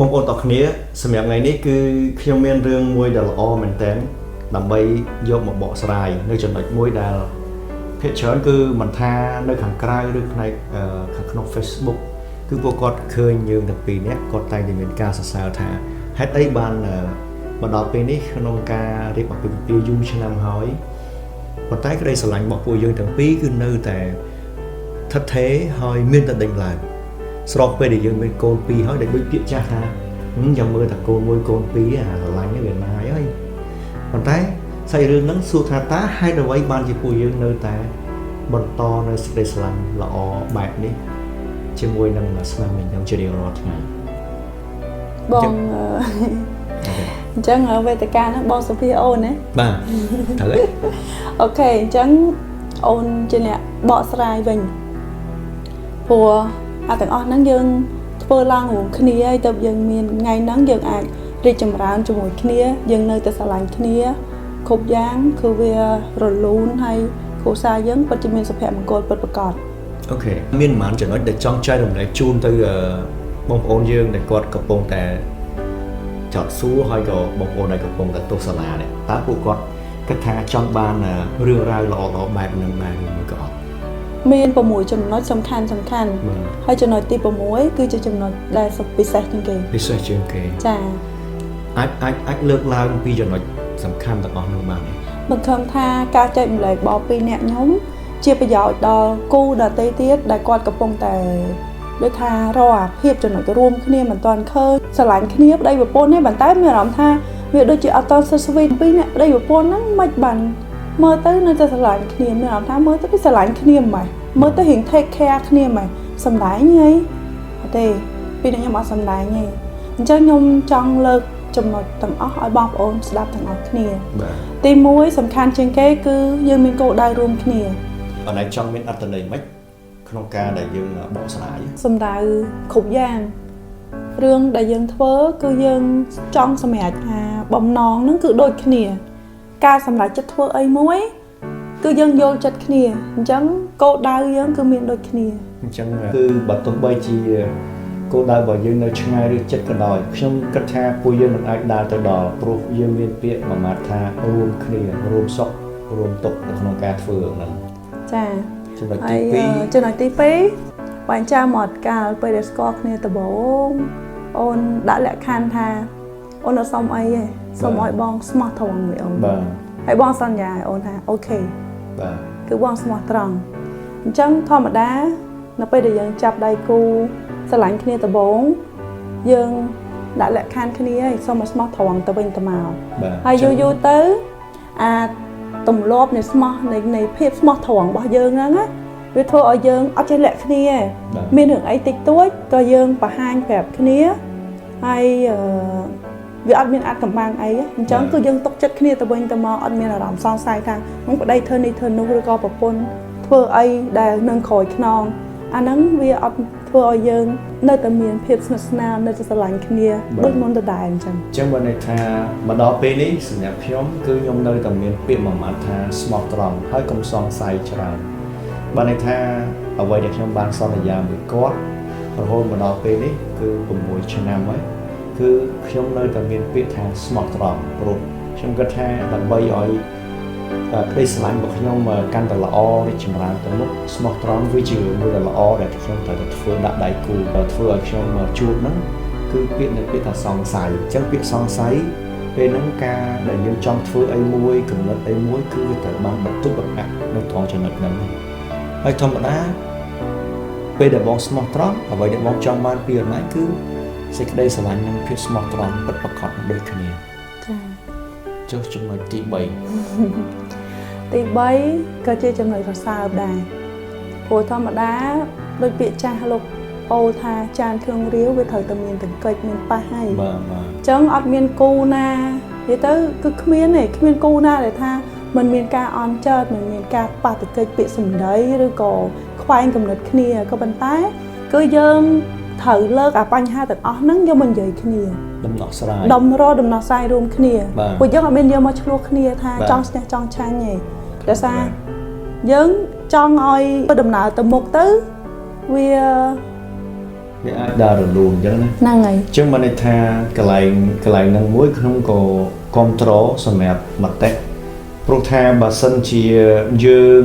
บางคนต่อគ្នាសម្រាប់ថ្ងៃនេះគឺខ្ញុំមានរឿងមួយដែលល្អមែនតើដើម្បីយកមកបកស្រាយនៅចំណុចមួយដែលភាគច្រើនគឺមិនថានៅខាងក្រៅឬផ្នែកខាងក្នុង Facebook គឺពួកគាត់ឃើញយើងទាំងពីរនាក់គាត់តែងតែមានការសរសើរថាហេតុអីបានមកដល់ពេលនេះក្នុងការរៀបអាពាហ៍ពិពាហ៍យូរឆ្នាំហើយប៉ុន្តែក្តីស្រឡាញ់របស់ពួកយើងទាំងពីរគឺនៅតែថិតថេរហើយមានតែដេញឡើងស្របពេលដែលយើងមានកូនពីរហើយដែលដូចពាក្យចាស់ថាចាំមើលតែកូនមួយកូនពីរអាស្រឡាញ់នេះវាណាយហើយប៉ុន្តែស្អីរឿងហ្នឹងសួរថាតើហេតុអ្វីបានជាពួកយើងនៅតែបន្តនៅសេចក្តីស្រឡាញ់ល្អបែបនេះជាមួយនឹងស្នាមញញឹមជារៀងរាល់ថ្ងៃបងអញ្ចឹងវេទិកាហ្នឹងបងសុភាអូនណាបាទត្រូវហើយអូខេអញ្ចឹងអូនជាអ្នកបកស្រាយវិញព្រោះអាទាំងអស់ហ្នឹងយើងធ្វើឡើងរួមគ្នាហើយទៅយើងមានថ្ងៃហ្នឹងយើងអាចរីកចម្រើនជាមួយគ្នាយើងនៅតែស្រឡាញ់គ្នាគ្រប់យ៉ាងគឺវារលូនហើយគ្រួសារយើងពិតជាមានសុភមង្គលពិតប្រាកដអូខេមានប្រហែលចំណុចដែលចង់ចែករំលែកជូនទៅបងប្អូនយើងដែលគាត់កំពុងតែចោតសួរហើយក៏បងប្អូនដែលកំពុងតែទស្សនានេះតើពួកគាត់គិតថាចង់បានរឿងរ៉ាវល្អៗបែបហ្នឹងដែរឬក៏អត់មាន6ចំណុចសំខាន់ហើយចំណុចទី6គឺជាចំណុចដែលពិសេសជាងគេចាអាចលើកឡើងពីចំណុចសំខាន់ទាំងអស់នោះបានទេបង្ខំថាការចែកម្លែកបបពីអ្នកខ្ញុំជាប្រយោជន៍ដល់គូដទៃទៀតដែលគាត់កំពុងតែដូចថារកអាភាពចំណុចរួមគ្នាមិនទាន់ឃើញស្រឡាញ់គ្នាប្តីប្រពន្ធនេះប៉ុន្តែមានអារម្មណ៍ថាវាដូចជាអត់តស្វីតពីអ្នកប្តីប្រពន្ធហ្នឹងមិនបានមើលទៅនៅតែស្រឡាញ់គ្នាមានអារម្មណ៍ថាមើលទៅស្រឡាញ់គ្នាមិនមើលទៅរៀង take care គ្នាមិនសំដែងហីអត់ទេពីខ្ញុំអត់សំដែងទេអញ្ចឹងខ្ញុំចង់លើកចំណុចទាំងអស់ឲ្យបងប្អូនស្ដាប់ទាំងអស់គ្នាទី1សំខាន់ជាងគេគឺយើងមានគោលដៅរួមគ្នាអត់ឯងចង់មានអត្ថន័យមិនក្នុងការដែលយើងបកស្រាយសំដៅគ្រប់យ៉ាងរឿងដែលយើងធ្វើគឺយើងចង់សម្រេចថាបំណងហ្នឹងគឺដូចគ្នាការសម្រេចចិត្តធ្វើអីមួយគឺយើងយល់ចិត្តគ្នាអញ្ចឹងគោលដៅយើងគឺមានដូចគ្នាអញ្ចឹងគឺបើទោះបីជាគោលដៅរបស់យើងនៅឆ្ងាយឬចិត្តក៏ដោយខ្ញុំគិតថាពួកយើងមិនអាចដើរទៅដល់ព្រោះយើងមានពាក្យមួយម៉ាត់ថារួមគ្នារួមសុខរួមទុក្ខនៅក្នុងការធ្វើហ្នឹងចាចំណុចទី2ចំណុចទី2បាញ់ចាំអត់កាលពេលដែលស្គាល់គ្នាដំបូងអូនដាក់លក្ខខណ្ឌថាអូនអត់សុំអីទេសុំឲ្យបងស្មោះត្រង់មួយអូនបាទហើយបងសន្យាឲ្យអូនថាអូខេបាទគឺបងស្មោះត្រង់អញ្ចឹងធម្មតានៅពេលដែលយើងចាប់ដៃគូស្រឡាញ់គ្នាដំបូងយើងដាក់លក្ខខណ្ឌគ្នាហើយសុំឲ្យស្មោះត្រង់ទៅវិញទៅមកហើយយូរទៅអាទម្លាប់នៃស្មោះនៃភាពស្មោះត្រង់របស់យើងហ្នឹងណាវាធ្វើឲ្យយើងអត់ចេះលាក់គ្នាមានរឿងអីតិចតួចក៏យើងបង្ហាញប្រាប់គ្នាហើយវាអត់មានអាចកំបាំងអីអញ្ចឹងគឺយើងទុកចិត្តគ្នាទៅវិញទៅមកអត់មានអារម្មណ៍សង្ស័យថានឹងប្តីធ្វើនេះធ្វើនោះឬក៏ប្រពន្ធធ្វើអីដែលនឹងក្រោយខ្នងអាហ្នឹងវាអត់ធ្វើឲ្យយើងនៅតែមានភាពស្និទ្ធស្នាលនៅតែស្រឡាញ់គ្នាដូចមុនដដែលអញ្ចឹងបានន័យថាមកដល់ពេលនេះសម្រាប់ខ្ញុំគឺខ្ញុំនៅតែមានពាក្យមួយម៉ាត់ថាស្មោះត្រង់ហើយកុំសង្ស័យច្រើនបានន័យថាអ្វីដែលខ្ញុំបានសន្យាមួយគាត់រហូតមកដល់ពេលនេះគឺ6ឆ្នាំហើយគឺខ្ញុំនៅតែមានពាក្យថាស្មោះត្រង់ព្រោះខ្ញុំគិតថាដើម្បីឲ្យក្តីស្រឡាញ់របស់ខ្ញុំកាន់តែល្អរីកចម្រើនទៅមុខស្មោះត្រង់វាជាមួយដែលល្អដែលខ្ញុំត្រូវតែធ្វើដាក់ដៃគូធ្វើឲ្យខ្ញុំជួបហ្នឹងគឺពាក្យថាសង្ស័យអញ្ចឹងពាក្យសង្ស័យពេលហ្នឹងការដែលយើងចង់ធ្វើអីមួយកំណត់អីមួយគឺវាត្រូវបានបន្ទប់បង្អាក់នៅត្រង់ចំណុចហ្នឹងហើយធម្មតាពេលដែលបងស្មោះត្រង់អ្វីដែលបងចង់បានពីអំណាចគឺសេចក្តីស្រឡាញ់និងភាពស្មោះត្រង់ពិតប្រាកដដូចគ្នាចាចុះចំណុចទី3ទី3ក៏ជាចំណុចសរសើរដែរព្រោះធម្មតាដូចពាក្យចាស់លោកអូថាចានគ្រឿងរាវវាត្រូវតែមានតង្កិចមានប៉ះហើយបាទអញ្ចឹងអត់មានគូណានិយាយទៅគឺគ្មានគូណាដែលថាมันមានការអន់ចើតมันមានការប៉ះទង្គិចពាក្យសម្ដីឬក៏ខ្វែងគំនិតគ្នាក៏ប៉ុន្តែគឺយើងត្រូវលើកអាបញ្ហាទាំងអស់ហ្នឹងយកមកនិយាយគ្នាដំណោះស្រាយដំណោះស្រាយរួមគ្នាពួកយើងអត់មានយកមកឆ្លោះគ្នាថាចង់ឈ្នះចង់ឆាញ់ទេដោយសារយើងចង់ឲ្យដំណើរទៅមុខទៅវា វាអាចដើររលូនអញ្ចឹងណា ហ្នឹងហើយ អញ្ចឹងបានន័យថាកន្លែងហ្នឹងមួយខ្ញុំក៏គ្រប់គ្រងសម្រាប់មតិព្រោះថាបើសិនជាយើង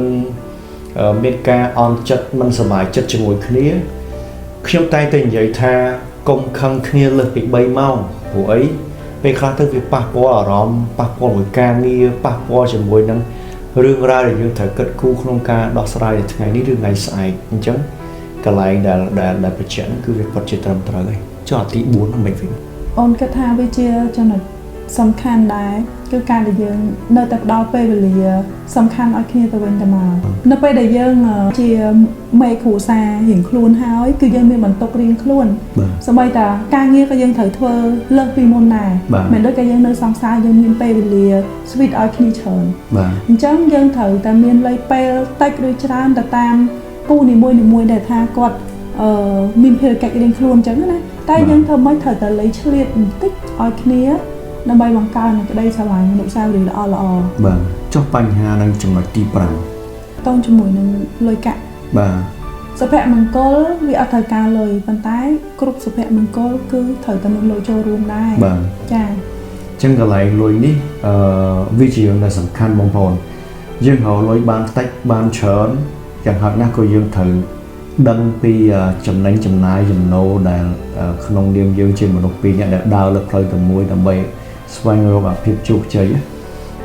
មានការអន់ចិត្តមិនសប្បាយចិត្តជាមួយគ្នាខ្ញុំតែងតែនិយាយថាកុំខឹងគ្នាលើសពី3ម៉ោងព្រោះអីពេលខ្លះទៅវាប៉ះពាល់អារម្មណ៍ប៉ះពាល់មួយការងារប៉ះពាល់ជាមួយនឹងរឿងរ៉ាវដែលយើងត្រូវគិតគូរក្នុងការដោះស្រាយនៅថ្ងៃនេះឬថ្ងៃស្អែកអញ្ចឹងកន្លែងដែលបញ្ជាក់គឺវាពិតជាត្រឹមត្រូវហើយចុះអាទី4ហ្នឹងមិនវិញ អូនគិតថាវាជាចំណុចសំខាន់ដែរគឺការដែលយើងនៅតែផ្ដល់ពេលវេលាសំខាន់ឲ្យគ្នាទៅវិញទៅមកនៅពេលដែលយើងជាមេគ្រួសាររៀងខ្លួនហើយគឺយើងមានបន្ទុករៀងខ្លួនសូម្បីតែការងារក៏យើងត្រូវធ្វើលើសពីមុនដែរមិនដូចតែយើងនៅសង្សារយើងមានពេលវេលា sweet ឲ្យគ្នាច្រើនអញ្ចឹងយើងត្រូវតែមានលុយពេលតិចឬច្រើនទៅតាមគូនីមួយៗដែលថាគាត់មានភារកិច្ចរៀងខ្លួនអញ្ចឹងណាតែយើងធ្វើមិនត្រូវតែលៃឆ្លៀតបន្តិចឲ្យគ្នាដើម្បីបង្កើនក្តីស្រឡាញ់អនុស្សាវរីយ៍ល្អៗបាទចុះបញ្ហានឹងចំណុចទី5 តងជាមួយនឹងលុយកាក់បាទសុភមង្គលវាអត់ត្រូវការលុយប៉ុន្តែគ្រប់សុភមង្គលគឺត្រូវតែមានលុយចូលរួមដែរបាទចា៎អញ្ចឹងកន្លែងលុយនេះវាជារឿងដែលសំខាន់បងប្អូនយើងរកលុយបានតិចបានច្រើនយ៉ាងហោចណាស់ក៏យើងត្រូវដឹងពីចំណេញចំណាយចំណូលដែលក្នុងនាមយើងជាមនុស្សពីរនាក់ដែលដើរលើផ្លូវតែមួយដើម្បីស្វែងរកភាពជោគជ័យ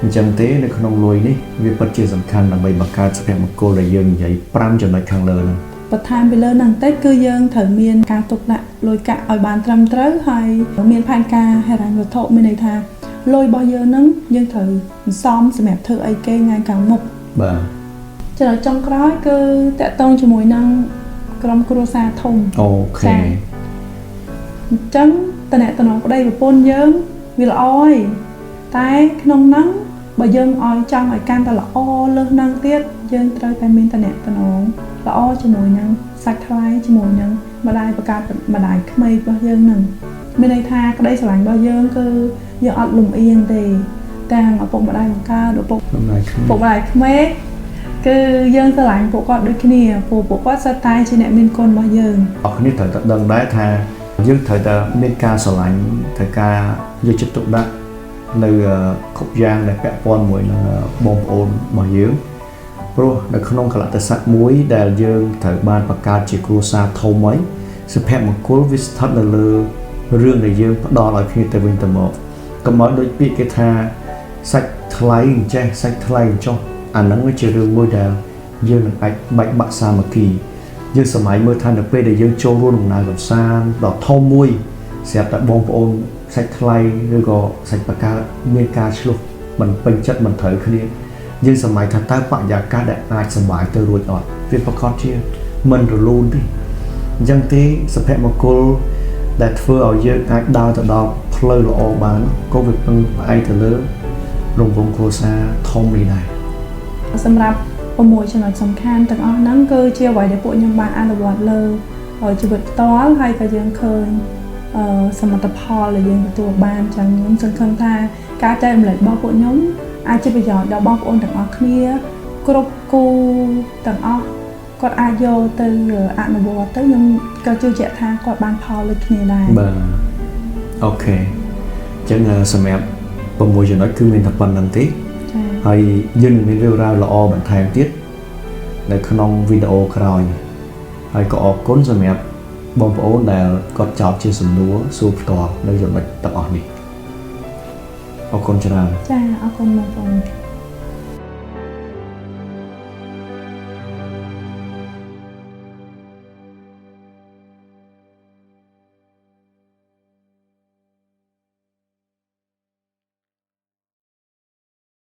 អញ្ចឹងទេនៅក្នុងលុយនេះវាពិតជាសំខាន់ដើម្បីបង្កើតសុភមង្គលដែលយើងនិយាយ5ចំណុចខាងលើហ្នឹងបន្ថែមពីលើហ្នឹងតិចគឺយើងត្រូវមានការទុកដាក់លុយកាក់ឲ្យបានត្រឹមត្រូវហើយមានផែនការហិរញ្ញវត្ថុមានន័យថាលុយរបស់យើងហ្នឹងយើងត្រូវសំសម្រាប់ធ្វើអីគេថ្ងៃខាងមុខបាទចំណុចចុងក្រោយគឺតកតងជាមួយនឹងក្រុមគ្រួសារធំអូខេអញ្ចឹងតំណែងប្តីប្រពន្ធយើងវាល្អហើយតែក្នុងហ្នឹងបើយើងឲ្យចង់ឲ្យកាន់តែល្អលើសហ្នឹងទៀតយើងត្រូវតែមានតំណែងល្អជាមួយនឹងសាច់ថ្លៃជាមួយនឹងម្ដាយបង្កើតម្ដាយក្មេករបស់យើងហ្នឹងមានន័យថាក្តីស្រឡាញ់របស់យើងគឺយើងអត់លំអៀងទេទាំងឪពុកម្ដាយបង្កើតឪពុកម្ដាយក្មេកគឺយើងស្រឡាញ់ពួកគាត់ដូចគ្នាពួកគាត់សុទ្ធតែជាអ្នកមានគុណរបស់យើងអរគ្នាត្រូវតែដឹងដែរថាយើងត្រូវតែមានការស្រឡាញ់ត្រូវការយកចិត្តទុកដាក់នៅគ្រប់យ៉ាងដែលពាក់ព័ន្ធមួយនឹងបងប្អូនរបស់យើងព្រោះនៅក្នុងកលៈទេសៈមួយដែលយើងត្រូវបានបង្កើតជាគ្រួសារធំហើយសុភមង្គលវាស្ថិតនៅលើរឿងដែលយើងផ្ដល់ឲ្យគ្នាទៅវិញទៅមកកុំឲ្យដូចពាក្យគេថាសាច់ថ្លៃអញ្ចេះសាច់ថ្លៃអញ្ចោះអាហ្នឹងវាជារឿងមួយដែលយើងនឹងអាចបែកបាក់សាមគ្គីយើងសម័យមើលថានៅពេលដែលយើងចូលរួមដំណើរកម្សាន្តដ៏ធំមួយស្រាប់តែបងប្អូនសាច់ថ្លៃឬក៏សាច់បកើតមានការឆ្លោះមិនពេញចិត្តមិនត្រូវគ្នាយើងសម័យថាតើបរិយាកាសដែលអាចសម្បាយទៅរួចអត់វាប្រកបជាមិនរលូនទេអញ្ចឹងទេសុភមង្គលដែលធ្វើឲ្យយើងអាចដើរទៅដល់ផ្លូវល្អបានក៏វាពឹងផ្អែកទៅលើរង្វង់គ្រួសារធំនេះដែរសម្រាប់6ចំណុចសំខាន់ទាំងអស់ហ្នឹងគឺជាអ្វីដែលពួកខ្ញុំបានអនុវត្តលើជីវិតផ្ទាល់ហើយក៏យើងឃើញសមិទ្ធផលដែលយើងទទួលបានចឹងខ្ញុំសង្ឃឹមថាការចែករំលែករបស់ពួកខ្ញុំអាចជាប្រយោជន៍ដល់បងប្អូនទាំងអស់គ្នាគ្រប់គូទាំងអស់គាត់អាចយកទៅអនុវត្តទៅខ្ញុំក៏ជឿជាក់ថាគាត់បានផលដូចគ្នាដែរបាទអូខេអញ្ចឹងសម្រាប់6ចំណុចគឺមានតែប៉ុណ្្នឹងទេហើយយើងនឹងមានរឿងរ៉ាវល្អបន្ថែមទៀតនៅក្នុងវីដេអូក្រោយហើយក៏អរគុណសម្រាប់បងប្អូនដែលគាត់ចោទជាសំណួរសួរផ្ទាល់នៅចំណុចទាំងអស់នេះអរគុណច្រើនចាអរគុណបងប្អូន